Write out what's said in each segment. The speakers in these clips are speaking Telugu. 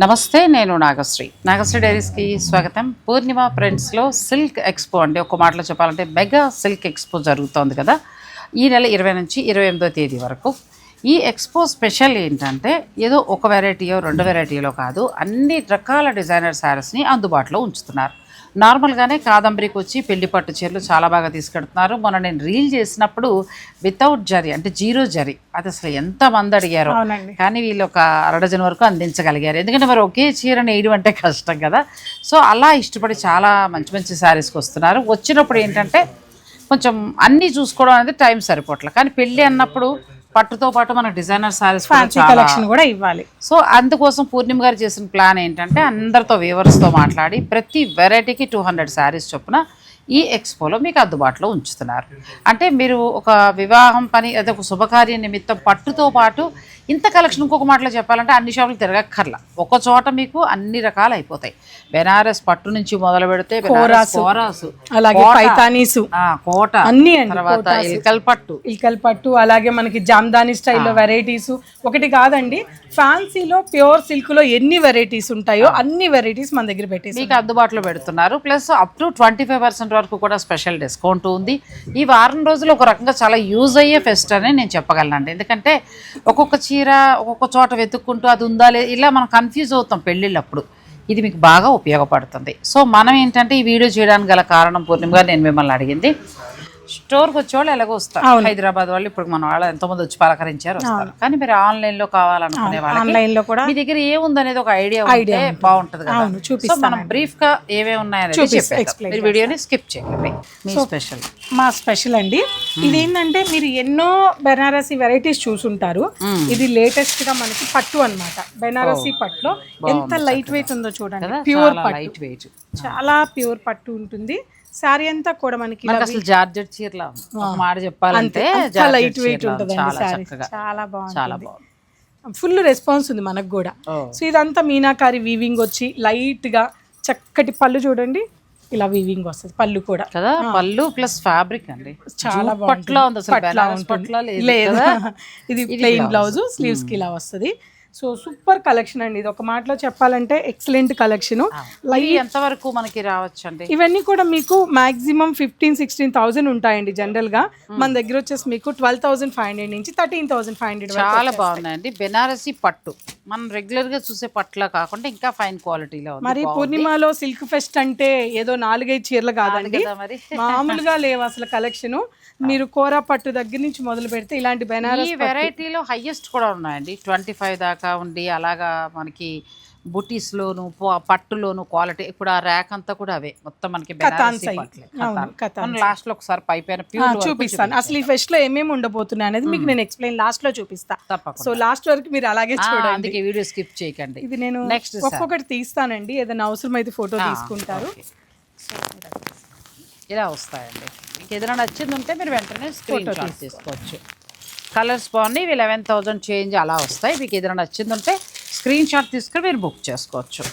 నమస్తే, నేను నాగశ్రీ డైరీస్కి స్వాగతం. పూర్ణిమ ఫ్రెండ్స్లో సిల్క్ ఎక్స్పో అండి. ఒక మాటలో చెప్పాలంటే మెగా సిల్క్ ఎక్స్పో జరుగుతోంది కదా, ఈ నెల 20 నుంచి 28వ తేదీ వరకు. ఈ ఎక్స్పో స్పెషల్ ఏంటంటే ఏదో ఒక వెరైటీయో రెండు వెరైటీలో కాదు, అన్ని రకాల డిజైనర్ శారీస్ని అందుబాటులో ఉంచుతున్నారు. నార్మల్గానే కాదంబరికి వచ్చి పెళ్లి పట్టు చీరలు చాలా బాగా తీసుకెడుతున్నారు. మొన్న నేను రీల్ చేసినప్పుడు వితౌట్ జరీ అంటే జీరో జరీ, అది అసలు ఎంతమంది అడిగారో, కానీ వీళ్ళు ఒక అరడజన్ వరకు అందించగలిగారు. ఎందుకంటే మరి ఒకే చీరను వేయడం అంటే కష్టం కదా. సో అలా ఇష్టపడి చాలా మంచి మంచి శారీస్కి వస్తున్నారు. వచ్చినప్పుడు ఏంటంటే కొంచెం అన్నీ చూసుకోవడం అనేది టైం సరిపోవట్లేదు. కానీ పెళ్ళి అన్నప్పుడు పట్టుతో పాటు మనకు డిజైనర్ శారీస్ కలెక్షన్ కూడా ఇవ్వాలి. సో అందుకోసం పూర్ణిమ గారు చేసిన ప్లాన్ ఏంటంటే అందరితో వ్యూవర్స్తో మాట్లాడి ప్రతి వెరైటీకి 200 శారీస్ చొప్పున ఈ ఎక్స్పోలో మీకు అందుబాటులో ఉంచుతున్నారు. అంటే మీరు ఒక వివాహం పని అదే ఒక శుభకార్య నిమిత్తం పట్టుతో పాటు ఇంత కలెక్షన్, ఇంకొక మాటలో చెప్పాలంటే అన్ని షాపులు తిరగక్కర్లా, ఒక చోట మీకు అన్ని రకాలు అయిపోతాయి. బెనారస్ పట్టు నుంచి మొదలు పెడితే కోరాసు, అలాగే పైతానీసు, కోట, అన్ని, తర్వాత ఇల్కల్ పట్టు, అలాగే మనకి జామ్దాని స్టైల్లో వెరైటీస్ ఒకటి కాదండి. ఫ్యాన్సీలో ప్యూర్ సిల్క్ లో ఎన్ని వెరైటీస్ ఉంటాయో అన్ని వెరైటీస్ మన దగ్గర పెట్టి మీకు అందుబాటులో పెడుతున్నారు. ప్లస్ అప్ టు 25% వరకు కూడా స్పెషల్ డిస్కౌంట్ ఉంది. ఈ వారం రోజులు ఒక రకంగా చాలా యూజ్ అయ్యే ఫెస్ట్ అని నేను చెప్పగలనండి. ఎందుకంటే ఒక్కొక్క చీర ఒక్కొక్క చోట వెతుక్కుంటూ అది ఉందా లేదు, ఇలా మనం కన్ఫ్యూజ్ అవుతాం పెళ్ళిళ్ళప్పుడు. ఇది మీకు బాగా ఉపయోగపడుతుంది. సో మనం ఏంటంటే ఈ వీడియో చేయడానికి గల కారణం, పూర్ణిమ గారు నేను మిమ్మల్ని అడిగింది, స్టోర్కి వచ్చేవాళ్ళు ఎలాగో వస్తారు, హైదరాబాద్ వాళ్ళు ఇప్పుడు మన వాళ్ళు ఎంతోమంది వచ్చి పలకరించారు వస్తారు. కానీ మీరు ఆన్లైన్లో కావాలనుకునే వాళ్ళకి కూడా మీ దగ్గర ఏముందనేది ఒక ఐడియా ఉంటే బాగుంటుంది కదా. సో మనం బ్రీఫ్ గా ఏమేమి ఉన్నాయనేది వీడియోని స్కిప్ చేయండి. మీ స్పెషల్, మా స్పెషల్ అండి. ఇదేంటంటే మీరు ఎన్నో బెనారసీ వెరైటీస్ చూసుంటారు. ఇది లేటెస్ట్ గా మనకి పట్టు అన్నమాట. బెనారసీ పట్టులో ఎంత లైట్ వెయిట్ ఉందో చూడండి. ప్యూర్ లైట్ వెయిట్, చాలా ప్యూర్ పట్టు ఉంటుంది. శారీ అంతా కూడా మనకి అసలు జార్జెట్ చీరలా మాట చెప్పాలంటే లైట్ వెయిట్ ఉంటుంది. చాలా బాగుంది, ఫుల్ రెస్పాన్స్ ఉంది మనకు కూడా. సో ఇదంతా మీనాకారి వీవింగ్ వచ్చి లైట్ గా చక్కటి పళ్ళు చూడండి, ఇలా వీవింగ్ వస్తుంది పళ్ళు కూడా కదా. పళ్ళు ప్లస్ ఫ్యాబ్రిక్ అండి చాలా బాగుంటుంది. ఇది ప్లెయిన్ బ్లౌజ్, స్లీవ్స్ కి ఇలా వస్తుంది. సో సూపర్ కలెక్షన్ అండి. ఇది ఒక మాటలో చెప్పాలంటే ఎక్సలెంట్ కలెక్షన్. ఎంత వరకు మనకి రావచ్చు అండి? ఇవన్నీ కూడా మీకు మాక్సిమం 15,000-16,000 ఉంటాయండి. జనరల్ గా మన దగ్గర వచ్చేసి మీకు 12,500 నుంచి 13,500. చాలా బాగున్నాయండి. బెనారసీ పట్టు మనం రెగ్యులర్ గా చూసే పట్టులా కాకుండా ఇంకా ఫైన్ క్వాలిటీలో. మరి పూర్ణిమలో సిల్క్ ఫెస్ట్ అంటే ఏదో 4-5 చీరలు కాదండి, మామూలుగా లేవు అసలు కలెక్షన్. మీరు కోరా పట్టు దగ్గర నుంచి మొదలు పెడితే ఇలాంటి బెనారస్ వెరైటీలో హైయెస్ట్ కూడా ఉన్నాయండి. 25 దాకా ఉండి అలాగా మనకి బుటీస్లోను పట్టులోను క్వాలిటీ. ఇప్పుడు ఆ ర్యాక్ అంతా కూడా అవే మొత్తం మనకి లాస్ట్ లో ఒకసారి పైపైన చూపిస్తాను. అసలు ఈ ఫెస్ట్ లో ఏమేమి ఉండబోతున్నాయి అనేది మీకు నేను ఎక్స్ప్లెయిన్ లాస్ట్ లో చూపిస్తా. సో లాస్ట్ వరకు మీరు అలాగే చూడండి, అందుకే వీడియో స్కిప్ చేయకండి. ఇది నేను నెక్స్ట్ ఒక్కొక్కటి తీస్తానండి, ఏదైనా అవసరం అయితే ఫోటో తీసుకుంటారు. ఇలా వస్తాయండి. మీకు ఏదైనా నచ్చింది ఉంటే మీరు వెంటనే స్క్రీన్ షాట్ తీసుకోవచ్చు. కలర్స్ బాగున్నాయి. ఇవి 11,000 చేంజ్ అలా వస్తాయి. మీకు ఏదైనా నచ్చింది ఉంటే స్క్రీన్ షాట్ తీసుకుని మీరు బుక్ చేసుకోవచ్చు.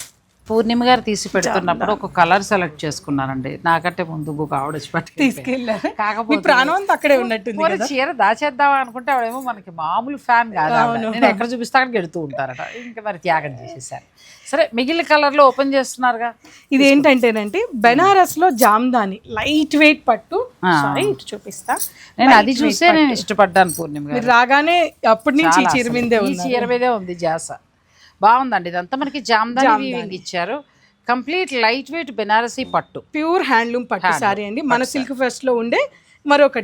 పూర్ణిమ గారు తీసి పెడుతున్నప్పుడు ఒక కలర్ సెలెక్ట్ చేసుకున్నానండి. నాకంటే ముందు బుక్ ఆవిడ తీసుకెళ్ళారు. కాకపోతే ప్రాణం అంతా అక్కడే ఉన్నట్టుంది. చీర దాచేద్దామా అనుకుంటే ఆవిడేమో మనకి మామూలు ఫ్యాన్ కాదు, నేను ఎక్కడ చూపిస్తే అక్కడికి వెళుతూ ఉంటారట. ఇంకా మరి త్యాగం చేసేసారు. సరే, మిగిలిన కలర్ లో ఓపెన్ చేస్తున్నారుగా. ఇది ఏంటంటేనంటే బెనారస్ లో జామ్దాని లైట్ వెయిట్ పట్టు చూపిస్తా. నేను అది చూసే నేను ఇష్టపడ్డాను. పూర్ణిమ గారు రాగానే అప్పటి నుంచి చీర మీదే ఉంది జాస. బాగుందండి. ఇదంతా మనకి జామ్దాని వీవింగ్ ఇచ్చారు. కంప్లీట్ లైట్ వెయిట్ బెనారసీ పట్టు, ప్యూర్ హ్యాండ్లూమ్ పట్టు సారీ అండి. మన సిల్క్ ఫెస్ట్ లో ఉండే మరొక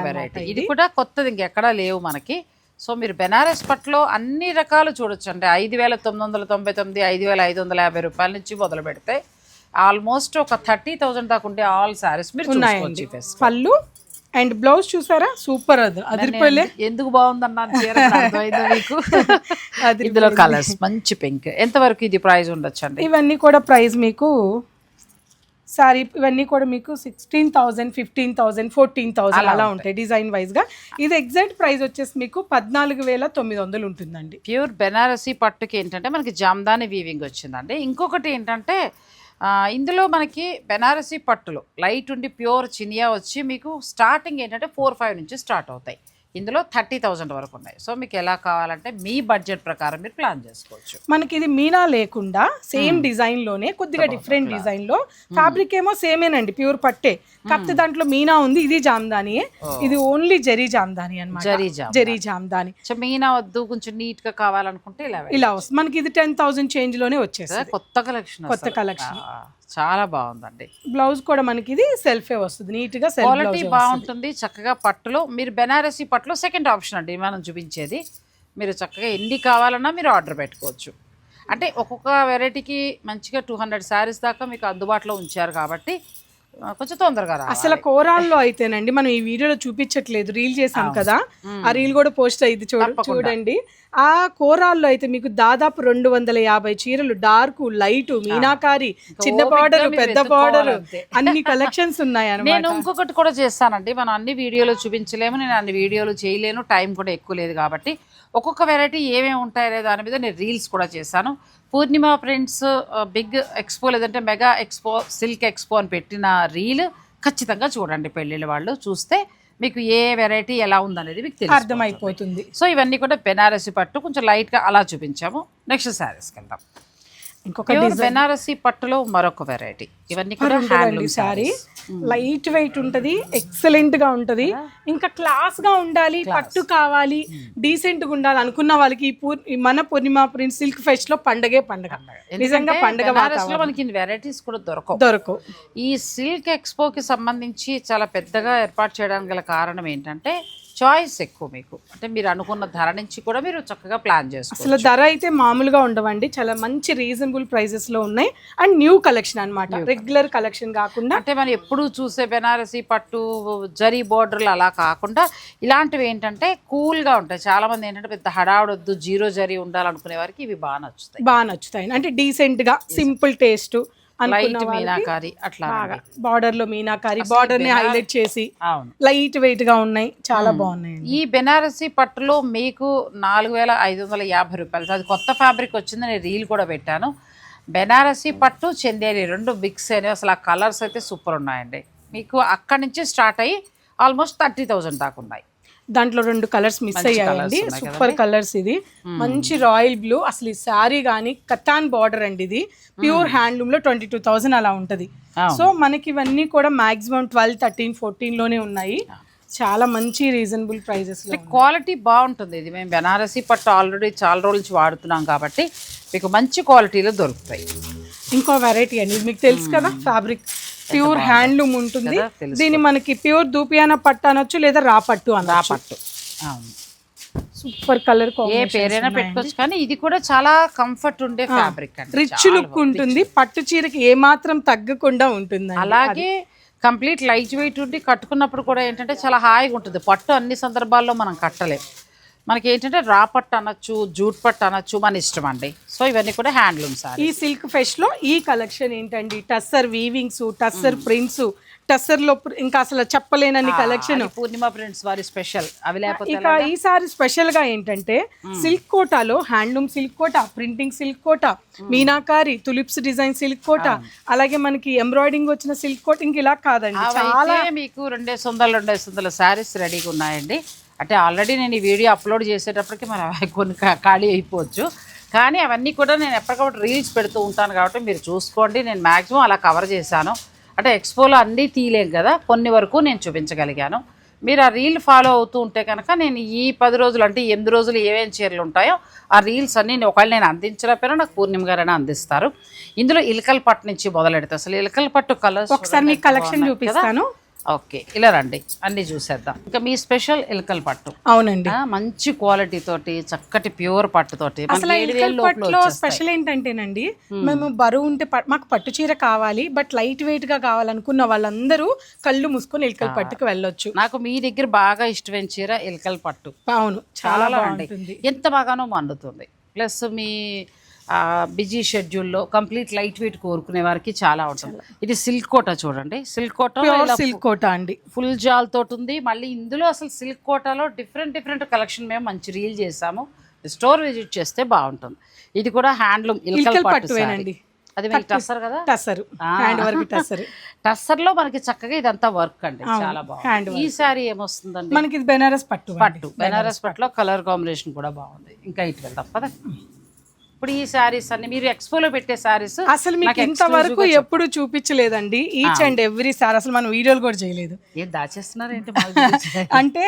వెరైటీ. ఇది కూడా కొత్తది, ఇంకెక్కడా లేవు మనకి. సో మీరు బెనారస్ పట్టులో అన్ని రకాలు చూడొచ్చు అండి. 5,999, 5,550 రూపాయల నుంచి మొదలు పెడితే ఆల్మోస్ట్ ఒక 30,000 దాకా ఉండే ఆల్ సారీస్ మీరు చూసుకోవచ్చు. పళ్ళు అండ్ బ్లౌజ్ చూసారా, సూపర్. అదిరిపోలే, ఎందుకు బాగుందన్నాను మీకు. ఇందులో కలర్స్ మంచి పింక్. ఎంతవరకు ఇది ప్రైస్ ఉండొచ్చు అండి? ఇవన్నీ కూడా ప్రైస్ మీకు సారీ ఇవన్నీ కూడా మీకు 16,000, 15,000, 14,000 అలా ఉంటాయి డిజైన్ వైజ్ గా. ఇది ఎగ్జాక్ట్ ప్రైస్ వచ్చేసి మీకు 14,900 ఉంటుందండి. ప్యూర్ బెనారసీ పట్టుకి ఏంటంటే మనకి జామ్దాని వీవింగ్ వచ్చిందండి. ఇంకొకటి ఏంటంటే ఇందులో మనకి బెనారసీ పట్టులో లైట్ ఉండి ప్యూర్ చినియా వచ్చి మీకు స్టార్టింగ్ ఏంటంటే 4-5 నుంచి స్టార్ట్ అవుతాయి. ఇందులో 30,000 వరకు ఉన్నాయి. సో మీకు ఎలా కావాలంటే మీ బడ్జెట్ ప్రకారం మీరు ప్లాన్ చేసుకోవచ్చు. మనకి ఇది మీనా లేకుండా సేమ్ డిజైన్ లోనే కొద్దిగా డిఫరెంట్ డిజైన్ లో ఫ్యాబ్రిక్ ఏమో సేమేనండి, ప్యూర్ పట్టే, కాకపోతే దాంట్లో మీనా ఉంది. ఇది జామ్దానియే, ఇది ఓన్లీ జరీ జామ్దాని అన్నమాట. జరీ జామ్దాని. మీనా వద్దు, కొంచెం నీట్ గా కావాలనుకుంటే ఇలా వస్తుంది మనకి. ఇది 10,000 చేంజ్ లోనే వచ్చేస్తుంది. కొత్త కలెక్షన్ చాలా బాగుందండి. బ్లౌజ్ కూడా మనకి ఇది సెల్ఫే వస్తుంది, నీట్ గా సెల్ఫ్ క్వాలిటీ బాగుంటుంది. చక్కగా పట్టులో మీరు బెనారసీ పట్టులో సెకండ్ ఆప్షన్ అండి మనం చూపించేది. మీరు చక్కగా ఎన్ని కావాలన్నా మీరు ఆర్డర్ పెట్టుకోవచ్చు. అంటే ఒక్కొక్క వెరైటీకి మంచిగా 200 శారీస్ దాకా మీకు అందుబాటులో ఉంచారు కాబట్టి కొంచెం తొందరగా రా. అసలు కోరాల్లో అయితేనండి, మనం ఈ వీడియోలో చూపించట్లేదు, రీల్ చేసాం కదా, ఆ రీల్ కూడా పోస్ట్ అయింది చూడండి. ఆ కోరాల్లో అయితే మీకు దాదాపు 250 చీరలు, డార్క్, లైట్, మీనాకారి, చిన్న బార్డర్, పెద్ద బార్డర్, అన్ని కలెక్షన్స్ ఉన్నాయి అన్నమాట. నేను ఇంకొకటి కూడా చేస్తానండి, మనం అన్ని వీడియోలో చూపించలేము, నేను అన్ని వీడియోలు చేయలేను, టైం కూడా ఎక్కువ లేదు కాబట్టి ఒక్కొక్క వెరైటీ ఏమేమి ఉంటాయనే దాని మీద నేను రీల్స్ కూడా చేశాను. పూర్ణిమ ప్రింట్స్ బిగ్ ఎక్స్పో లేదంటే మెగా ఎక్స్పో, సిల్క్ ఎక్స్పో అని పెట్టిన రీల్ ఖచ్చితంగా చూడండి. పెళ్ళిళ్ళ వాళ్ళు చూస్తే మీకు ఏ వెరైటీ ఎలా ఉందనేది మీకు తెలుసు, అర్థమైపోతుంది. సో ఇవన్నీ కూడా బెనారసీ పట్టు కొంచెం లైట్గా అలా చూపించాము. నెక్స్ట్ శారీస్కి వెళ్దాం. ఇంకొక బెనారసీ పట్టులో మరొక వెరైటీ. ఇవన్నీ కూడా హ్యాండ్లూమ్ సారీ, లైట్ వెయిట్ ఉంటది, ఎక్సలెంట్ గా ఉంటది. ఇంకా క్లాస్ గా ఉండాలి, పట్టు కావాలి, డీసెంట్ గా ఉండాలి అనుకున్న వాళ్ళకి మన పూర్ణిమ ప్రింట్ సిల్క్ ఫెస్ట్ లో పండగే పండగ. నిజంగా పండగ మనకి వెరైటీస్ కూడా దొరకవు. ఈ సిల్క్ ఎక్స్పోకి సంబంధించి చాలా పెద్దగా ఏర్పాటు చేయడానికి గల కారణం ఏంటంటే చాయిస్ ఎక్కువ మీకు. అంటే మీరు అనుకున్న ధర నుంచి కూడా మీరు చక్కగా ప్లాన్ చేసుకోవచ్చు. అసలు ధర అయితే మామూలుగా ఉండవండి, చాలా మంచి రీజనబుల్ ప్రైసెస్ లో ఉన్నాయి. అండ్ న్యూ కలెక్షన్ అన్నమాట, రెగ్యులర్ కలెక్షన్ కాకుండా. అంటే మనం ఎప్పుడు చూసే బెనారసీ పట్టు జరీ బోర్డర్లు అలా కాకుండా ఇలాంటివి ఏంటంటే కూల్గా ఉంటాయి. చాలా మంది ఏంటంటే పెద్ద హడావుడొద్దు, జీరో జరీ ఉండాలనుకునే వారికి ఇవి బాగా నచ్చుతాయి. అంటే డీసెంట్ గా సింపుల్ టేస్ట్, లైట్ మీనాకారి అట్లా బార్డర్ లో మీనాకారి బార్డర్ ని హైలైట్ చేసి లైట్ వెయిట్ గా ఉన్నాయి, చాలా బాగున్నాయి. ఈ బెనారసీ పట్టులో మీకు 4,550 రూపాయలు. అది కొత్త ఫ్యాబ్రిక్ వచ్చింది, నేను రీల్ కూడా పెట్టాను. బెనారసీ పట్టు చందేరి రెండు మిక్స్ అయినాయి. అసలు ఆ కలర్స్ అయితే సూపర్ ఉన్నాయండి. మీకు అక్కడి నుంచి స్టార్ట్ అయ్యి ఆల్మోస్ట్ 30,000 దాకా ఉన్నాయి. దాంట్లో 2 కలర్స్ మిస్ అయ్యాయండి, సూపర్ కలర్స్. ఇది మంచి రాయల్ బ్లూ. అసలు ఈ శారీ కానీ కతాన్ బార్డర్ అండి, ఇది ప్యూర్ హ్యాండ్లూమ్ లో 22,000 అలా ఉంటది. సో మనకి ఇవన్నీ కూడా మాక్సిమం 12, 13, 14 లోనే ఉన్నాయి. చాలా మంచి రీజనబుల్ ప్రైజెస్ లో. క్వాలిటీ బాగుంటుంది. ఇది మేము బెనారసీ పట్టు ఆల్రెడీ చాలా రోజుల నుంచి వాడుతున్నాం కాబట్టి మీకు మంచి క్వాలిటీలో దొరుకుతాయి. ఇంకో వెరైటీ అండి, మీకు తెలుసు కదా, ఫ్యాబ్రిక్ ప్యూర్ హ్యాండ్లూమ్ ఉంటుంది. దీన్ని మనకి ప్యూర్ దూపియానా పట్టు అనొచ్చు, లేదా రా పట్టు అనొచ్చు. సూపర్ కలర్, ఏ పేరైనా పెట్టుకోవచ్చు. కానీ ఇది కూడా చాలా కంఫర్ట్ ఉండే ఫ్యాబ్రిక్ అండి, రిచ్ లుక్ ఉంటుంది. పట్టు చీరకి ఏ మాత్రం తగ్గకుండా ఉంటుంది. అలాగే కంప్లీట్ లైట్ వెయిట్ ఉండి కట్టుకున్నప్పుడు కూడా ఏంటంటే చాలా హాయిగా ఉంటుంది. పట్టు అన్ని సందర్భాల్లో మనం కట్టలేం. మనకి ఏంటంటే రా పట్టు అనొచ్చు, జూట్ పట్టు అనొచ్చు, మన ఇష్టం అండి. సో ఇవన్నీ కూడా హ్యాండ్లూమ్ సారీ. ఈ సిల్క్ ఫెస్ట్ లో ఈ కలెక్షన్ ఏంటండి, టస్సర్ వీవింగ్స్, టస్సర్ ప్రింట్స్, టస్సర్ లో ఇంకా అసలు చెప్పలేనని కలెక్షన్. పూర్ణిమ ప్రింట్స్ వారి స్పెషల్ అవి లేకపోతే ఇక ఈసారి స్పెషల్ గా ఏంటంటే సిల్క్ కోటాలో హ్యాండ్లూమ్ సిల్క్ కోట, ప్రింటింగ్ సిల్క్ కోట, మీనాకారి, తులిప్స్ డిజైన్ సిల్క్ కోట, అలాగే మనకి ఎంబ్రాయిడింగ్ వచ్చిన సిల్క్ కోట. ఇంక ఇలా కాదండి, చాలా మీకు 200 శారీస్ రెడీగా ఉన్నాయండి. అంటే ఆల్రెడీ నేను ఈ వీడియో అప్లోడ్ చేసేటప్పటికి మరి కొన్ని ఖాళీ అయిపోవచ్చు. కానీ అవన్నీ కూడా నేను ఎప్పటికప్పుడు రీల్స్ పెడుతూ ఉంటాను కాబట్టి మీరు చూసుకోండి. నేను మ్యాక్సిమం అలా కవర్ చేశాను. అంటే ఎక్స్పోలో అన్నీ తీయలేం కదా, కొన్ని వరకు నేను చూపించగలిగాను. మీరు ఆ రీల్ ఫాలో అవుతూ ఉంటే కనుక నేను ఈ 10 రోజులు అంటే 8 రోజులు ఏమేమి చీరలు ఉంటాయో ఆ రీల్స్ అన్నీ ఒకవేళ నేను అందించలేకపోయినా నాకు పూర్ణిమ గారైనా అందిస్తారు. ఇందులో ఇలకల్ పట్టు నుంచి మొదలెడతా. అసలు ఇలకల్ పట్టు కలర్స్ ఒకసారి మీకు కలెక్షన్ చూపిస్తాను. ఓకే, ఇలా రండి, అన్ని చూసేద్దాం. ఇంకా మీ స్పెషల్ ఇలకల్ పట్టు. అవునండి, మంచి క్వాలిటీ తోటి చక్కటి ప్యూర్ పట్టుతోటి. స్పెషల్ ఏంటంటేనండి, మేము బరువు ఉంటే మాకు పట్టు చీర కావాలి, బట్ లైట్ వెయిట్ గా కావాలనుకున్న వాళ్ళందరూ కళ్ళు మూసుకొని ఇలకల్ పట్టుకు వెళ్ళొచ్చు. నాకు మీ దగ్గర బాగా ఇష్టమైన చీర ఇలకల్ పట్టు. అవును, చాలా బాగుంటుంది, ఎంత బాగానో మండుతుంది. ప్లస్ మీ బిజీ షెడ్యూల్లో కంప్లీట్ లైట్ వెయిట్ కోరుకునే వారికి చాలా ఉంటుంది. ఇది సిల్క్ కోట చూడండి, సిల్క్ కోట అండి, ఫుల్ జాల్ తోటి ఉంది. మళ్ళీ ఇందులో అసలు సిల్క్ కోటాలో డిఫరెంట్ కలెక్షన్ మేము మంచి రీల్ చేసాము. స్టోర్ విజిట్ చేస్తే బాగుంటుంది. ఇది కూడా హ్యాండ్లూమ్ ఇలకల్ పట్టు. అది మీకు టస్సర్ కదా, టస్సర్ హ్యాండ్ వర్క్ టస్సర్. టస్సర్ లో మనకి చక్కగా ఇదంతా వర్క్ అండి, చాలా బాగుంది. ఈ సారీ ఏమొస్తుందండి మనకి ఇది బెనారస్ పట్టు. బెనారస్ పట్టులో కలర్ కాంబినేషన్ కూడా బాగుంది. ఇంకా ఇటు వెళ్దాం పద. ఇప్పుడు ఈ శారీస్ అన్ని మీరు ఎక్స్పోలో పెట్టే శారీస్ అసలు మీకు ఇంతవరకు ఎప్పుడు చూపించలేదండి. ఈచ్ అండ్ ఎవ్రీ సారీ అసలు మనం వీడియోలు కూడా చేయలేదు. ఏం దాచేస్తున్నారు ఏంటి? అంటే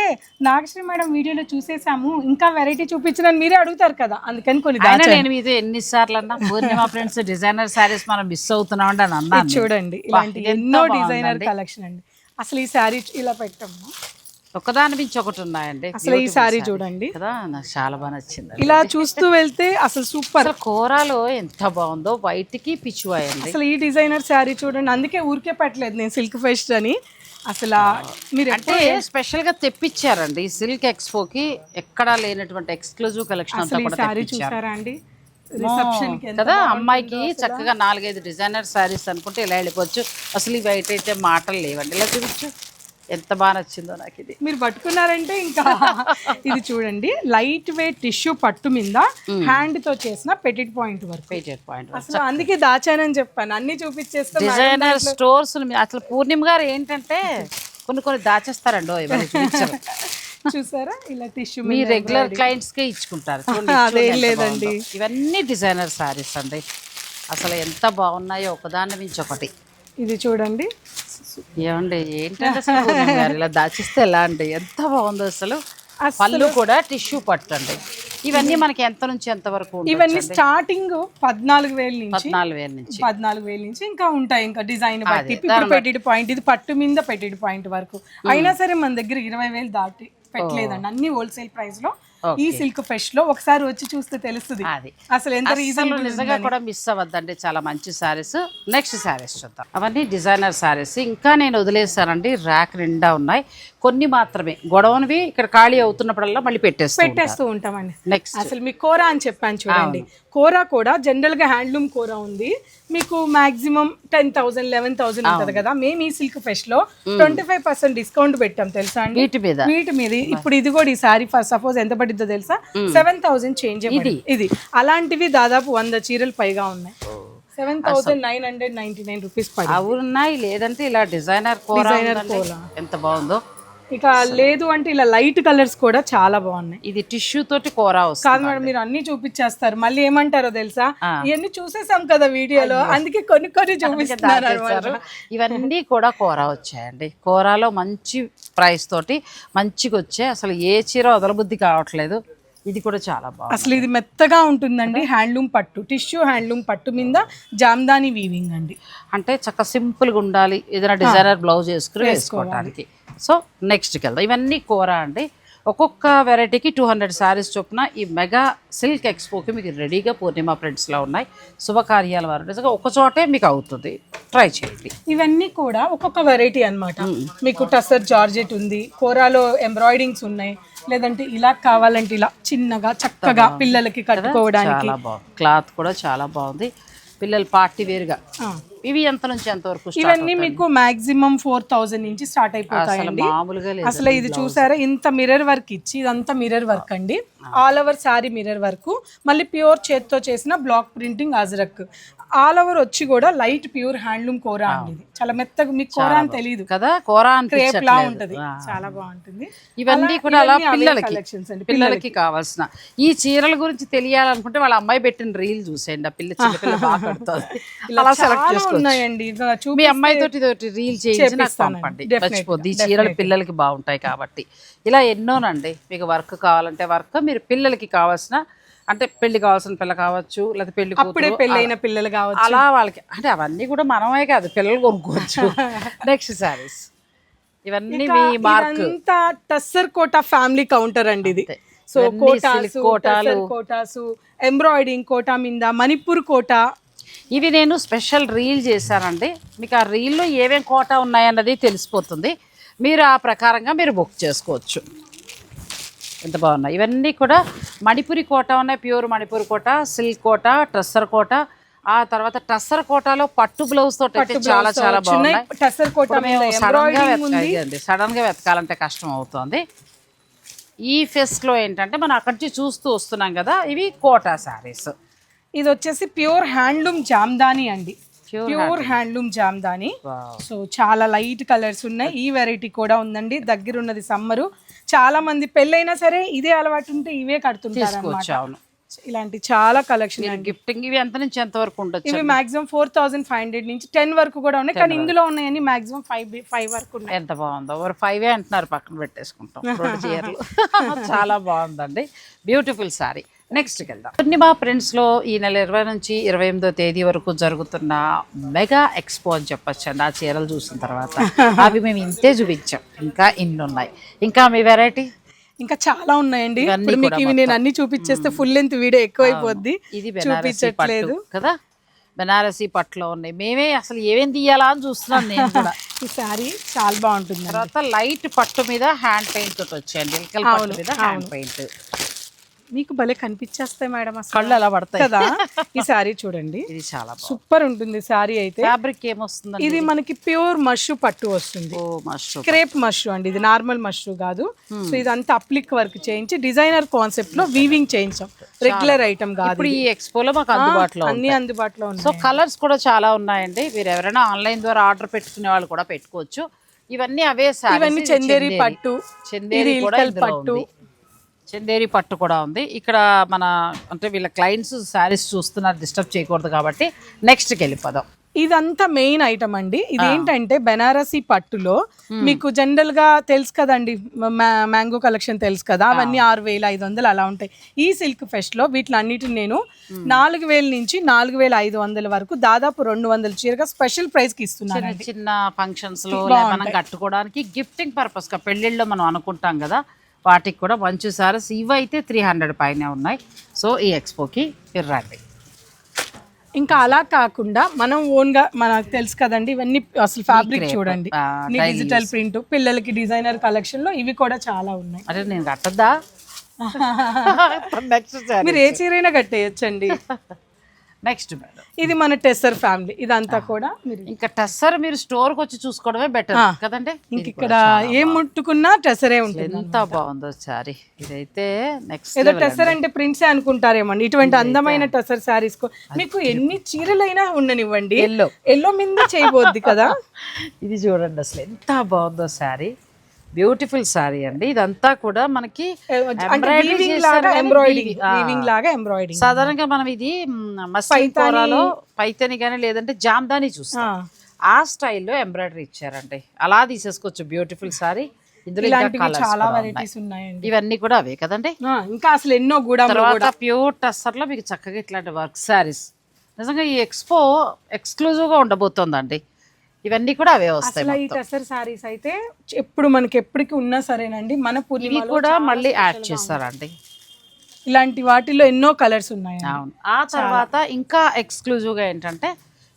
నాగశ్రీ మేడం వీడియోలో చూసేసాము, ఇంకా వెరైటీ చూపించదని మీరే అడుగుతారు కదా, అందుకని కొన్ని నేను ఇది ఎన్నిసార్లు అన్నా పూర్ణిమ ఫ్రెండ్స్ డిజైనర్ శారీస్ మనం మిస్ అవుతున్నాం అని అన్నాను. చూడండి ఇలాంటి ఎన్నో డిజైనర్ కలెక్షన్ అండి. అసలు ఈ శారీ ఇలా పెట్టాము, ఒకదాని మించి ఒకటి ఉన్నాయండి. అసలు ఈ సారీ చూడండి కదా, నాకు చాలా బాగా నచ్చింది. ఇలా చూస్తూ వెళ్తే అసలు సూపర్. కూరలో ఎంత బాగుందో, వైట్ కి పిచ్చువాయండి. అసలు ఈ డిజైనర్ శారీ చూడండి, అందుకే ఊరికే పెట్టలేదు నేను సిల్క్ ఫెస్ట్ అని. అసలు మీరు అంటే స్పెషల్ గా తెప్పించారండి సిల్క్ ఎక్స్పో కి, ఎక్కడా లేనటువంటి ఎక్స్క్లూజివ్ కలెక్షన్ అంతా కూడా శారీ చూసారా అండి రిసెప్షన్ కదా. అమ్మాయికి చక్కగా 4-5 డిజైనర్ శారీస్ అనుకుంటే ఇలా వెళ్ళిపోవచ్చు. అసలు ఈ వైట్ అయితే మాటలు లేవండి. ఇలా చూపించు, ఎంత బాగా నచ్చిందో నాకు ఇది. మీరు పట్టుకున్నారంటే ఇంకా ఇది చూడండి, లైట్ వెయిట్ టిష్యూ పట్టు మీద హ్యాండ్ తో చేసిన పెటిట్ పాయింట్ వర్క్. అసలు అందుకే దాచానని చెప్పాను, అన్ని చూపించేస్తే. డిజైనర్ స్టోర్స్ అసలు పూర్ణిమ గారు ఏంటంటే కొన్ని దాచేస్తారండి. చూసారా ఇలా టిష్యూ మీ రెగ్యులర్ క్లయింట్స్ కే ఇచ్చుకుంటారు. అదేం లేదండి, ఇవన్నీ డిజైనర్ శారీస్ అండి. అసలు ఎంత బాగున్నాయో ఒకదాన్ని మించి ఒకటి. ఇది చూడండి, ఏమండి ఏంటంటే అసలు పూర్ణిమ గారు ఇలా దాచిస్తే ఎలా అండి, ఎంత బాగుందో అసలు. పళ్ళు కూడా టిష్యూ పట్టండి. ఇవన్నీ మనకి ఎంత నుంచి ఎంత వరకు? ఇవన్నీ స్టార్టింగ్ 14,000 నుంచి ఇంకా ఉంటాయి. ఇంకా డిజైన్ బట్టి ఇప్పుడు పెట్టిడ్ పాయింట్, ఇది పట్టు మీద పెట్టిడ్ పాయింట్ వరకు అయినా సరే మన దగ్గర 20,000 దాటి పెట్టలేదండి. అన్ని హోల్సేల్ ప్రైస్ లో ఈ సిల్క్ ఫెస్ట్ లో ఒకసారి వచ్చి చూస్తే తెలుస్తుంది అసలు ఎంత రీజనబుల్. నిజంగా కూడా మిస్ అవ్వద్దండి, చాలా మంచి శారీస్. నెక్స్ట్ శారీస్ చూద్దాం. అవన్నీ డిజైనర్ శారీస్. ఇంకా నేను వదిలేసానండి, ర్యాక్ నిండా ఉన్నాయి. కొన్ని మాత్రమే గొడవనివి ఇక్కడ ఖాళీ అవుతున్నప్పుడల్లా మళ్ళీ పెట్టేస్తూ ఉంటామండి. నెక్స్ట్ అసలు మీకు కోరా అని చెప్పాను చూడండి, కోరా కూడా జనరల్ గా హ్యాండ్లూమ్ కోరా ఉంది. మీకు మాక్సిమం 10,000 11,000 ఉంటది కదా. మేము ఈ సిల్క్ ఫెస్ట్ లో 25% డిస్కౌంట్ పెట్టాం తెలుసా అండి వీటి మీద. ఇప్పుడు ఇది కూడా ఈ సారీ ఫస్ట్ సపోజ్ ఎంత పడిద్దో తెలుసా, 7,000 చేంజ్. ఇది అలాంటివి దాదాపు 100 చీరలు పైగా ఉన్నాయి. 7,999 రూపీస్ ఉన్నాయి. లేదంటే ఇలా డిజైనర్ కోరా ఎంత బాగుందో. ఇక లేదు అంటే ఇలా లైట్ కలర్స్ కూడా చాలా బాగున్నాయి. ఇది టిష్యూ తోటి కోరా వస్తుంది. కాదు మేడం, మీరు అన్ని చూపించేస్తారు, మళ్ళీ ఏమంటారో తెలుసా, ఇవన్నీ చూసేసాం కదా వీడియోలో, అందుకే కొన్ని చూపిస్తున్నారు. ఇవన్నీ కూడా కోరా వచ్చాయండి. కోరాలో మంచి ప్రైస్ తోటి మంచిగా వచ్చాయి. అసలు ఏ చీర వదలబుద్ధి కావట్లేదు. ఇది కూడా చాలా బాగుంది. అసలు ఇది మెత్తగా ఉంటుందండి, హ్యాండ్లూమ్ పట్టు, టిష్యూ హ్యాండ్లూమ్ పట్టు మీద జామ్దాని వీవింగ్ అండి. అంటే చక్కగా సింపుల్గా ఉండాలి, ఏదైనా డిజైనర్ బ్లౌజ్ వేసుకోవడానికి. సో నెక్స్ట్కి వెళ్దాం. ఇవన్నీ కోరా అండి. ఒక్కొక్క వెరైటీకి 200 శారీస్ చొప్పున ఈ మెగా సిల్క్ ఎక్స్పోకి మీకు రెడీగా పూర్ణిమ ప్రింట్స్లో ఉన్నాయి. శుభకార్యాల వారు నిజంగా ఒక చోటే మీకు అవుతుంది, ట్రై చేయండి. ఇవన్నీ కూడా ఒక్కొక్క వెరైటీ అన్నమాట. మీకు టసర్ జార్జెట్ ఉంది, కోరాలో ఎంబ్రాయిడింగ్స్ ఉన్నాయి, లేదంటే ఇలా కావాలంటే ఇలా చిన్నగా చక్కగా పిల్లలకి కట్టుకోవడానికి. చాలా బాగుంది, క్లాత్ కూడా చాలా బాగుంది. పిల్లలు పార్టీ వేరుగా. ఇవి ఎంత నుంచి ఎంత వరకు? ఇవన్నీ మీకు మాక్సిమం 4,000 నుంచి స్టార్ట్ అయిపోతాయండి. అసలు ఇది చూసారా, ఇంత మిర్రర్ వర్క్ ఇచ్చి, ఇదంతా మిర్రర్ వర్క్ అండి, all over sorry mirror work, మళ్ళీ ప్యూర్ చేత్తో చేసిన block printing ajrakh, all over వచ్చి కూడా లైట్ ప్యూర్ హ్యాండ్లూమ్ కోరా అండి. ఇది చాలా మెత్తగా, మీకు కోరా అని తెలియదు కదా, కోరా క్రేప్ లా ఉంటది, చాలా బాగుంటుంది. ఇవన్నీ కూడా అలా పిల్లలకి కావాల్సిన. ఈ చీరల గురించి తెలియాలనుకుంటే వాళ్ళ అమ్మాయి పెట్టిన రీల్ చూసేయండి, ఆ పిల్ల బాగా కడుతుంది. అలా సెలెక్ట్ ఉన్నాయండి. మీ అమ్మాయి తోటి రీల్ చేయించి నాకు పంపండి, మర్చిపోద్ది. ఈ చీరలు పిల్లలకి బాగుంటాయి కాబట్టి. ఇలా ఎన్నోనండి. మీకు వర్క్ కావాలంటే వర్క్, మీరు పిల్లలకి కావాల్సిన, అంటే పెళ్లి కావాల్సిన పిల్ల కావచ్చు, లేదా పెళ్ళైన పిల్లలు కావచ్చు, అలా వాళ్ళకి. అంటే అవన్నీ కూడా మనమే కాదు, పిల్లలు కొనుక్కోవచ్చు. నెక్స్ట్ సారీస్ ఇవన్నీ మీ mark. Tussar Kota family counter అండి ఇది. సో కోటాసు, ఎంబ్రాయిడింగ్ కోటా మీద మణిపూర్ కోటా, ఇవి నేను స్పెషల్ రీల్ చేశానండి. మీకు ఆ రీల్లో ఏమేమి కోటా ఉన్నాయన్నది తెలిసిపోతుంది. మీరు ఆ ప్రకారంగా మీరు బుక్ చేసుకోవచ్చు. ఎంత బాగున్నాయి. ఇవన్నీ కూడా మణిపురి కోట ఉన్నాయి, ప్యూర్ మణిపూర్ కోట, సిల్క్ కోట, టస్సర్ కోట. ఆ తర్వాత టస్సర్ కోటాలో పట్టు బ్లౌజ్ తోటి అయితే చాలా చాలా బాగున్నాయి. సడన్ గా వెతకాలంటే కష్టం అవుతుంది. ఈ ఫెస్ట్ లో ఏంటంటే మనం అక్కడి నుంచి చూస్తూ వస్తున్నాం కదా, ఇవి కోటా శారీస్. ఇది వచ్చేసి ప్యూర్ హ్యాండ్లూమ్ జామ్దాని అండి, ప్యూర్ హ్యాండ్లూమ్ జామ్దాని. సో చాలా లైట్ కలర్స్ ఉన్నాయి. ఈ వెరైటీ కూడా ఉందండి. దగ్గర ఉన్నది సమ్మరు, చాలా మంది పెళ్ళైనా సరే ఇదే అలవాటు ఉంటే ఇవే కడుతుంటారు అన్నమాట. ఇలాంటి చాలా కలెక్షన్ గిఫ్టింగ్. ఇవి ఎంత నుంచి ఎంత వరకు ఉండొచ్చు? ఇవి మాక్సిమం 4500 నుంచి 10 వరకు కూడా ఉన్నాయి, కానీ ఇందులో ఉన్నాయని మాక్సిమం 5 వరకు ఉన్నాయి. ఎంత బాగుందో, ఒక 5 అంటున్నారు, పక్కన పెట్టేసుకుంటాం 2 చీరలు. చాలా బాగుందండి, బ్యూటిఫుల్ సారీ. నెక్స్ట్కి వెళ్దాం. పూర్ణిమ ప్రింట్స్లో ఈ నెల 20 నుంచి 28వ తేదీ వరకు జరుగుతున్న మెగా ఎక్స్పో అని చెప్పొచ్చండి. ఆ చీరలు చూసిన తర్వాత అవి మేము ఇంతే చూపించాం, ఇంకా ఇన్ని ఉన్నాయి. ఇంకా మీ వెరైటీ ఇంకా చాలా ఉన్నాయండి. ఇప్పుడు మీకు ఇవి నేను అన్ని చూపించేస్తే ఫుల్ లెంత్ వీడియో ఎక్కువైపోద్ది. ఇది చూపించట్లేదు కదా, బెనారసీ పట్టులో ఉన్నాయి. మేమే అసలు ఏమేం తీయాలా అని చూస్తున్నాం నేను కూడా. ఈ సారీ చాలా బాగుంటుంది. తర్వాత లైట్ పట్టు మీద హ్యాండ్ పెయింట్ తోటి వచ్చాయండి, ఇల్కల్ పట్టు మీద హ్యాండ్ పెయింట్. మీకు భలే కనిపించేస్తాయి మేడం, కళ్ళు అలా పడతాయి కదా. ఈ సారీ చూడండి, ఇది చాలా సూపర్ ఉంటుంది సారీ. అయితే ఫ్యాబ్రిక్ ఏమొస్తుంది? ఇది మనకి ప్యూర్ మష్రూ పట్టు వస్తుంది. క్రేప్ మష్రూ అండి, ఇది నార్మల్ మష్రూ కాదు. సో ఇదంతా అప్లిక్ వర్క్ చేయించి డిజైనర్ కాన్సెప్ట్ లో వీవింగ్ చేయించాం, రెగ్యులర్ ఐటమ్ కాదు. ఇప్పుడు ఈ ఎక్స్పోలో మాకు అందుబాటులో అన్ని అందుబాటులో ఉన్నాయి. సో కలర్స్ కూడా చాలా ఉన్నాయండి. మీరు ఎవరైనా ఆన్లైన్ ద్వారా ఆర్డర్ పెట్టుకునే వాళ్ళు కూడా పెట్టుకోవచ్చు. ఇవన్నీ అవే సారీ. ఇవన్నీ చందేరి పట్టు, చందేరి కూడా పట్టు, చందేరి పట్టు కూడా ఉంది. ఇక్కడ మన అంటే వీళ్ళ క్లయింట్స్ శారీస్ చూస్తున్నారు, డిస్టర్బ్ చేయకూడదు కాబట్టి నెక్స్ట్కి వెళ్ళిపోదాం. ఇదంతా మెయిన్ ఐటమ్ అండి. ఇదేంటంటే బెనారసీ పట్టులో మీకు జనరల్ గా తెలుసు కదండి, మ్యాంగో కలెక్షన్ తెలుసు కదా, అవన్నీ 6500 అలా ఉంటాయి. ఈ సిల్క్ ఫెస్ట్ లో వీటిలన్నిటిని నేను 4000 నుంచి 4500 వరకు దాదాపు 200 చీరగా స్పెషల్ ప్రైస్ కి ఇస్తున్నాను. చిన్న ఫంక్షన్స్ లో మనం కట్టుకోవడానికి గిఫ్టింగ్ పర్పస్ గా పెళ్లిళ్ళలో మనం అనుకుంటాం కదా, వాటికి కూడా మంచి సారీస్. ఇవైతే 300 పైన ఉన్నాయి. సో ఈ ఎక్స్పోకి రండి. ఇంకా అలా కాకుండా మనం ఓన్ గా మనకు తెలుసు కదండి, ఇవన్నీ అసలు ఫ్యాబ్రిక్ చూడండి, డిజిటల్ ప్రింట్, పిల్లలకి డిజైనర్ కలెక్షన్ లో ఇవి కూడా చాలా ఉన్నాయి. అదే నేను కట్టద్దా? మీరు ఏ చీరైనా కట్టేయచ్చండి. నెక్స్ట్ మేడం, ఇది మన టెస్సర్ ఫ్యామిలీ. ఇదంతా కూడా ఇంకా టెస్సర్ మీరు స్టోర్ కి వచ్చి చూసుకోవడమే బెటర్ కదండి. ఇంక ఇక్కడ ఏం ముట్టుకున్నా టెస్సరే ఉంటుంది. ఎంత బాగుందో సారీ. ఇదైతే నెక్స్ట్ ఏదో టెస్సర్ అంటే ప్రింట్స్ అనుకుంటారేమండి. ఇటువంటి అందమైన టెస్సర్ సారీస్ మీకు ఎన్ని చీరలైనా ఉండనివ్వండి, ఎల్లో మీద చేయబోద్ది కదా. ఇది చూడండి అసలు ఎంత బాగుందో సారీ, బ్యూటిఫుల్ సారీ అండి. ఇదంతా కూడా మనకి సాధారణంగా మనం ఇది పైతానిలో పైతని కానీ లేదంటే జామ్దాని చూస్తాం, ఆ స్టైల్లో ఎంబ్రాయిడరీ ఇచ్చారండి. అలా తీసేసుకోవచ్చు, బ్యూటిఫుల్ సారీ. ఇందులో చాలా వెరైటీస్ ఉన్నాయండి. ఇవన్నీ కూడా అవే కదండి. ఇంకా అసలు ఎన్నో కూడా. తర్వాత ప్యూర్ టస్సర్ లో మీకు చక్కగా ఇట్లాంటి వర్క్ సారీస్. నిజంగా ఈ ఎక్స్పో ఎక్స్క్లూజివ్ గా ఉండబోతోందండి. ఇవన్నీ కూడా అవే వస్తాయి. ఈ టెస్సర్ సారీస్ అయితే ఎప్పుడు మనకి ఎప్పటికి ఉన్నా సరేనండి. మన పూర్ణిమ కూడా మళ్ళీ యాడ్ చేస్తారండి. ఇలాంటి వాటిలో ఎన్నో కలర్స్ ఉన్నాయి. అవును. ఆ తర్వాత ఇంకా ఎక్స్క్లూజివ్ గా ఏంటంటే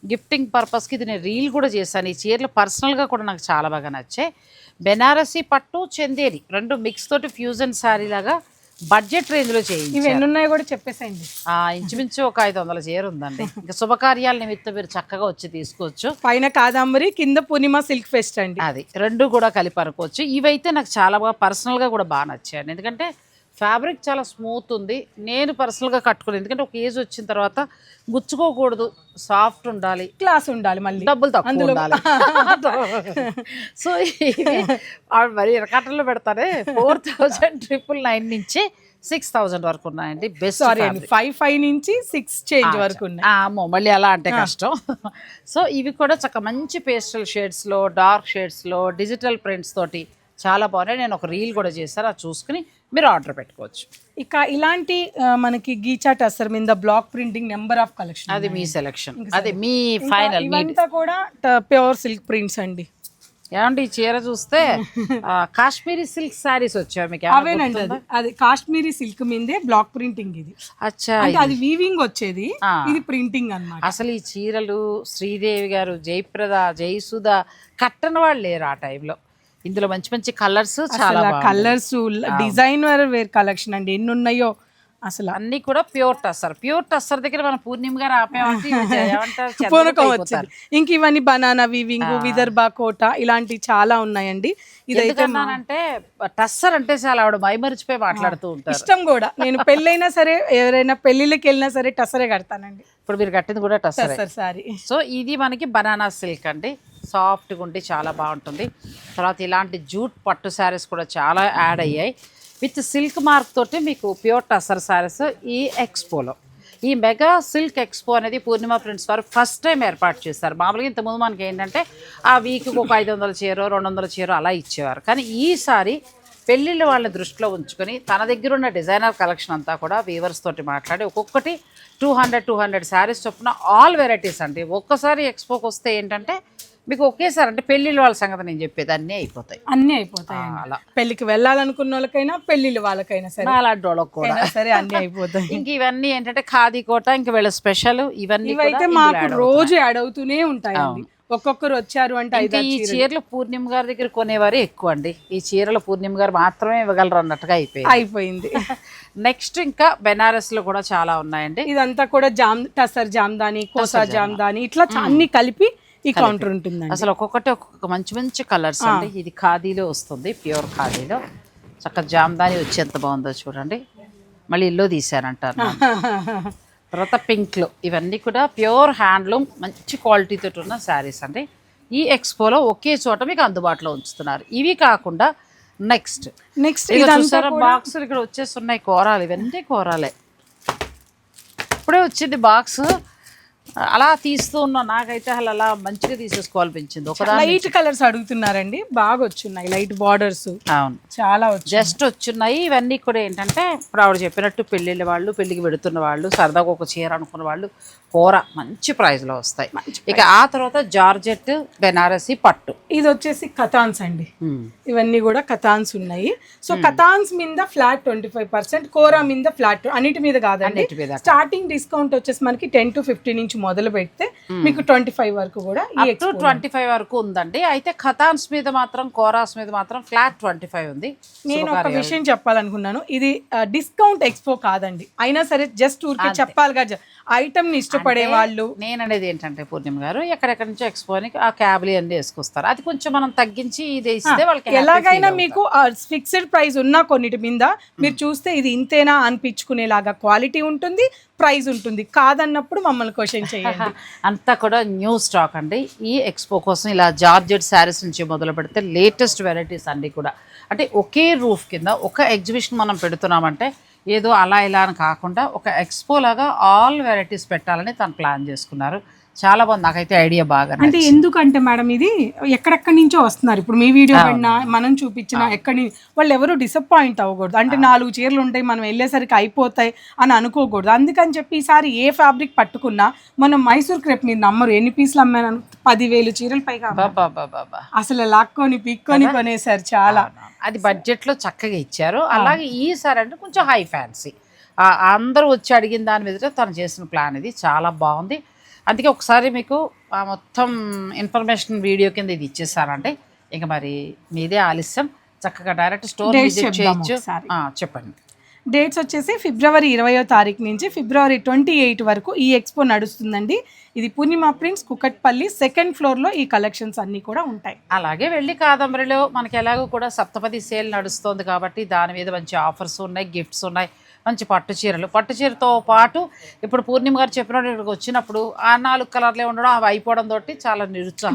గిఫ్టింగ్ పర్పస్ కి ఇది నేను రీల్ కూడా చేశాను. ఈ చీరలు పర్సనల్ గా కూడా నాకు చాలా బాగా నచ్చాయి. బెనారసీ పట్టు చందేరి రెండు మిక్స్ తోటి ఫ్యూజన్ సారీ లాగా బడ్జెట్ రేంజ్ లో చేయండి. ఇవి ఎన్ని ఉన్నాయో కూడా చెప్పేసేయండి. ఇంచుమించు ఒక 500 చీర ఉందండి. ఇంకా శుభకార్యాల నిమిత్తం మీరు చక్కగా వచ్చి తీసుకోవచ్చు. పైన కాదంబరి, కింద పూర్ణిమ సిల్క్ ఫెస్ట్ అండి. అది రెండు కూడా కలిపి అనుకోవచ్చు. ఇవైతే నాకు చాలా బాగా పర్సనల్ గా కూడా బాగా నచ్చాయండి. ఎందుకంటే ఫ్యాబ్రిక్ చాలా స్మూత్ ఉంది. నేను పర్సనల్గా కట్టుకున్నాను, ఎందుకంటే ఒక ఏజ్ వచ్చిన తర్వాత గుచ్చుకోకూడదు, సాఫ్ట్ ఉండాలి, క్లాస్ ఉండాలి, మళ్ళీ డబ్బులు తక్కువ ఉండాలి. సో మరి ఇరకాటల్లో పెడతారే 4999 నుంచి 6000 వరకు ఉన్నాయండి. బెస్ట్ 55 నుంచి 6 చేంజ్ వరకు ఉన్నాయి. మళ్ళీ అలా అంటే కష్టం. సో ఇవి కూడా చక్కగా మంచి పేస్టల్ షేడ్స్లో, డార్క్ షేడ్స్లో, డిజిటల్ ప్రింట్స్ తోటి చాలా బాగున్నాయి. నేను ఒక రీల్ కూడా చేశాను, అది చూసుకుని మీరు ఆర్డర్ పెట్టుకోవచ్చు. ఇక ఇలాంటి మనకి గీచా టస్సర్ మీద block printing number of collection, అది మీ సెలెక్షన్, అది మీ ఫైనల్. ఇవంతా కూడా ప్యూర్ సిల్క్ ప్రింట్స్ అండి. ఏమంటే ఈ చీర చూస్తే కాశ్మీరీ సిల్క్ సారీస్ వచ్చాయి మీకు. అవేనండి, అది కాశ్మీరీ సిల్క్ మీదే బ్లాక్ ప్రింటింగ్. ఇది అచ్చా, అది వీవింగ్ వచ్చేది, ఇది ప్రింటింగ్ అన్నమాట. అసలు ఈ చీరలు శ్రీదేవి గారు, జయప్రద, జయసుధ కట్టని వాళ్ళు లేరు ఆ టైంలో. ఇందులో మంచి మంచి కలర్స్, చాలా కలర్స్, డిజైనర్ వేర్ కలెక్షన్ అండి. ఎన్ని ఉన్నాయో అసలు అన్ని కూడా ప్యూర్ టస్సర్ దగ్గర మన పూర్ణిమ గారు ఆపేమంటే ఏమంటారు పూనకం వచ్చింది. ఇంక ఇవన్నీ బనానా వీవింగ్, విదర్భా కోట ఇలాంటి చాలా ఉన్నాయండి. ఇదైతే అంటే టస్సర్ అంటే చాలా ఆవిడ మైమరిచిపోయి మాట్లాడుతూ ఉంటారు. ఇష్టం కూడా. నేను పెళ్ళైనా సరే ఎవరైనా పెళ్లిళ్ళకి వెళ్ళినా సరే టస్సరే కడతానండి. ఇప్పుడు మీరు కట్టింది కూడా టస్సర్ సారీ. సో ఇది మనకి బనానా సిల్క్ అండి, సాఫ్ట్గా ఉండి చాలా బాగుంటుంది. తర్వాత ఇలాంటి జూట్ పట్టు శారీస్ కూడా చాలా యాడ్ అయ్యాయి విత్ సిల్క్ మార్క్ తోటి మీకు ప్యూర్ టస్సర్ శారీస్ ఈ ఎక్స్పోలో. ఈ మెగా సిల్క్ ఎక్స్పో అనేది పూర్ణిమ ప్రింట్స్ వారు ఫస్ట్ టైం ఏర్పాటు చేశారు. మామూలుగా ఇంతకుముందు మనకి ఏంటంటే ఆ వీక్కి ఒక 500 చీరో 200 చీరో అలా ఇచ్చేవారు. కానీ ఈసారి పెళ్ళిళ్ళు వాళ్ళని దృష్టిలో ఉంచుకొని తన దగ్గర ఉన్న డిజైనర్ కలెక్షన్ అంతా కూడా వీవర్స్ తోటి మాట్లాడి ఒక్కొక్కటి 200 శారీస్ చొప్పున ఆల్ వెరైటీస్ అండి. ఒక్కసారి ఎక్స్పోకి వస్తే ఏంటంటే మీకు ఒకేసారి అంటే పెళ్ళిళ్ళ వాళ్ళ సంగతి నేను చెప్పేది అన్నీ అయిపోతాయి. అలా పెళ్లికి వెళ్ళాలనుకున్న వాళ్ళకైనా పెళ్లిళ్ళు వాళ్ళకైనా సరే అలాంటి వాళ్ళకి కూడా సరే అన్నీ అయిపోతాయి. ఇంక ఇవన్నీ ఏంటంటే ఖాదీ కోట ఇంకా వీళ్ళ స్పెషల్ ఇవన్నీ అయితే మాకు రోజు యాడ్ అవుతూనే ఉంటాయండి. ఒక్కొక్కరు వచ్చారు అంటే ఈ చీరలు పూర్ణిమ గారి దగ్గర కొనేవారే ఎక్కువ అండి. ఈ చీరలు పూర్ణిమ గారు మాత్రమే ఇవ్వగలరు అన్నట్టుగా అయిపోయింది. నెక్స్ట్ ఇంకా బెనారస్ లో కూడా చాలా ఉన్నాయండి. ఇదంతా కూడా టసర్ జామ్దాని, కోసా జామ్దాని ఇట్లా అన్ని కలిపి ఈ కౌంటర్ ఉంటుందండి. అసలు ఒక్కొక్కటి ఒక్కొక్క మంచి మంచి కలర్స్ అండి. ఇది ఖాదీలో వస్తుంది, ప్యూర్ ఖాదీలో చక్కగా జామ్దాని వచ్చి ఎంత బాగుందో చూడండి. మళ్ళీ ఇల్లు తీసారంటారు. తర్వాత పింక్లో ఇవన్నీ కూడా ప్యూర్ హ్యాండ్లూమ్ మంచి క్వాలిటీతో ఉన్న శారీస్ అండి. ఈ ఎక్స్పోలో ఒకే చోట మీకు అందుబాటులో ఉంచుతున్నారు. ఇవి కాకుండా నెక్స్ట్ చూసారా బాక్స్ ఇక్కడ వచ్చేస్తున్నాయి కోరాలు. ఇవన్నీ కోరాలే. ఇప్పుడే వచ్చింది బాక్స్. అలా తీస్తూ ఉన్నా నాకైతే అలా మంచిగా తీసేసుకోవాలనిపించింది. ఒక లైట్ కలర్స్ అడుగుతున్నారండి, బాగా వచ్చున్నాయి లైట్ బార్డర్స్. అవును, చాలా జస్ట్ వచ్చున్నాయి. ఇవన్నీ కూడా ఏంటంటే ఇప్పుడు ఆవిడ చెప్పినట్టు పెళ్ళిళ్ళ వాళ్ళు, పెళ్ళికి పెడుతున్న వాళ్ళు, సరదాగా ఒక చీర అనుకున్న వాళ్ళు కూర మంచి ప్రైస్లో వస్తాయి. ఇక ఆ తర్వాత జార్జెట్, బెనారసి పట్టు. ఇది వచ్చేసి కథాన్స్ అండి. ఇవన్నీ కూడా కథాన్స్ ఉన్నాయి. సో కథాన్స్ మీద ఫ్లాట్ 25%, కోరా మీద ఫ్లాట్, అన్నిటి మీద కాదండి. స్టార్టింగ్ డిస్కౌంట్ వచ్చేసి మనకి 10 to 15 నుంచి మొదలు పెడితే మీకు 25 వరకు కూడా 25 వరకు ఉందండి. అయితే ఖతాన్స్ మీద మాత్రం, కోరాస్ మీద మాత్రం ఫ్లాట్ 25 ఉంది. నేను ఒక విషయం చెప్పాలనుకున్నాను, ఇది డిస్కౌంట్ ఎక్స్పో కాదండి. అయినా సరే జస్ట్ ఊరికే చెప్పాలి కదా, ఐటమ్ ని ఇష్టపడే వాళ్ళు. నేను అనేది ఏంటంటే పూర్ణిమ గారు ఎక్కడెక్కడి నుంచో ఎక్స్పోని ఆ క్యాబ్లీ అన్ని వేసుకొస్తారు. అది కొంచెం మనం తగ్గించి ఇది ఇస్తే వాళ్ళకి ఎలాగైనా మీకు ఫిక్స్డ్ ప్రైస్ ఉన్న కొన్నిటి మీద మీరు చూస్తే ఇది ఇంతేనా అనిపించుకునేలాగా క్వాలిటీ ఉంటుంది, ప్రైస్ ఉంటుంది. కాదన్నప్పుడు మమ్మల్ని క్వశ్చన్ చేయండి. అంతా కూడా న్యూ స్టాక్ అండి. ఈ ఎక్స్పో కోసం ఇలా జార్జెట్ శారీస్ నుంచి మొదలు పెడితే లేటెస్ట్ వెరైటీస్ అన్నీ కూడా అంటే ఒకే రూఫ్ కింద ఒక ఎగ్జిబిషన్ మనం పెడుతున్నామంటే ఏదో అలా ఇలా అని కాకుండా ఒక ఎక్స్పో లాగా ఆల్ వెరైటీస్ పెట్టాలని తను ప్లాన్ చేసుకున్నారు. చాలా బాగుంది, నాకైతే ఐడియా బాగా. అంటే ఎందుకంటే మేడం ఇది ఎక్కడెక్కడి నుంచో వస్తున్నారు. ఇప్పుడు మీ వీడియో పడినా మనం చూపించిన ఎక్కడి వాళ్ళు ఎవరు డిసప్పాయింట్ అవ్వకూడదు. అంటే 4 చీరలు ఉంటాయి, మనం వెళ్ళేసరికి అయిపోతాయి అని అనుకోకూడదు. అందుకని చెప్పి ఈసారి ఏ ఫ్యాబ్రిక్ పట్టుకున్నా మనం మైసూర్ క్రేప్ మీరు నమ్మరు ఎన్ని పీసులు అమ్మాను, 10,000 చీరలు పైగా అసలు లాక్కొని పిక్కొని కొనేసారు. చాలా అది బడ్జెట్లో చక్కగా ఇచ్చారు. అలాగే ఈసారి అంటే కొంచెం హై ఫ్యాన్సీ అందరూ వచ్చి అడిగిన దాని మీద తను చేసిన ప్లాన్ ఇది చాలా బాగుంది. అందుకే ఒకసారి మీకు మొత్తం ఇన్ఫర్మేషన్ వీడియో కింద ఇది ఇచ్చేసానంటే ఇంకా మరి మీదే ఆలస్యం, చక్కగా డైరెక్ట్ స్టోర్ విజిట్ చేయొచ్చు. చెప్పండి. డేట్స్ వచ్చేసి ఫిబ్రవరి 20వ తారీఖు నుంచి ఫిబ్రవరి 28 వరకు ఈ ఎక్స్పో నడుస్తుందండి. ఇది పూర్ణిమ ప్రింట్స్, కుకట్పల్లి, 2nd ఫ్లోర్లో ఈ కలెక్షన్స్ అన్నీ కూడా ఉంటాయి. అలాగే వెళ్ళి కాదంబరిలో మనకి ఎలాగో కూడా సప్తపది సేల్ నడుస్తుంది కాబట్టి దాని మీద మంచి ఆఫర్స్ ఉన్నాయి, గిఫ్ట్స్ ఉన్నాయి, మంచి పట్టు చీరలు. పట్టు చీరతో పాటు ఇప్పుడు పూర్ణిమ గారు చెప్పినట్టు ఇక్కడికి వచ్చినప్పుడు ఆ 4 కలర్లే ఉండడం, అవి అయిపోవడం తోటి చాలా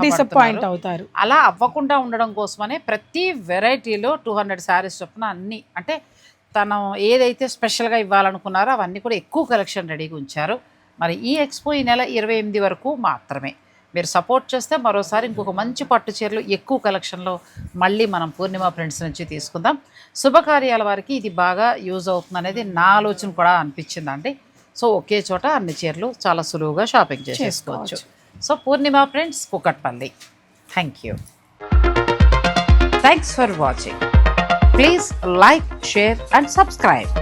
డిసప్పాయింట్ అవుతారు. అలా అవ్వకుండా ఉండడం కోసమనే ప్రతి వెరైటీలో 200 శారీస్ చొప్పున అన్నీ అంటే తను ఏదైతే స్పెషల్గా ఇవ్వాలనుకున్నారో అవన్నీ కూడా ఎక్కువ కలెక్షన్ రెడీగా ఉంచారు. మరి ఈ ఎక్స్పో ఈ నెల 28 వరకు మాత్రమే. మీరు సపోర్ట్ చేస్తే మరోసారి ఇంకొక మంచి పట్టు చీరలు ఎక్కువ కలెక్షన్లో మళ్ళీ మనం పూర్ణిమ ప్రింట్స్ నుంచి తీసుకుందాం. శుభకార్యాల వారికి ఇది బాగా యూజ్ అవుతుంది అనేది నా ఆలోచన కూడా అనిపించిందండి. సో ఒకే చోట అన్ని చీరలు చాలా సులువుగా షాపింగ్ చేసుకోవచ్చు. So Purnima prints, Kukatpally. Thank you. Thanks for watching. Please like, share and subscribe.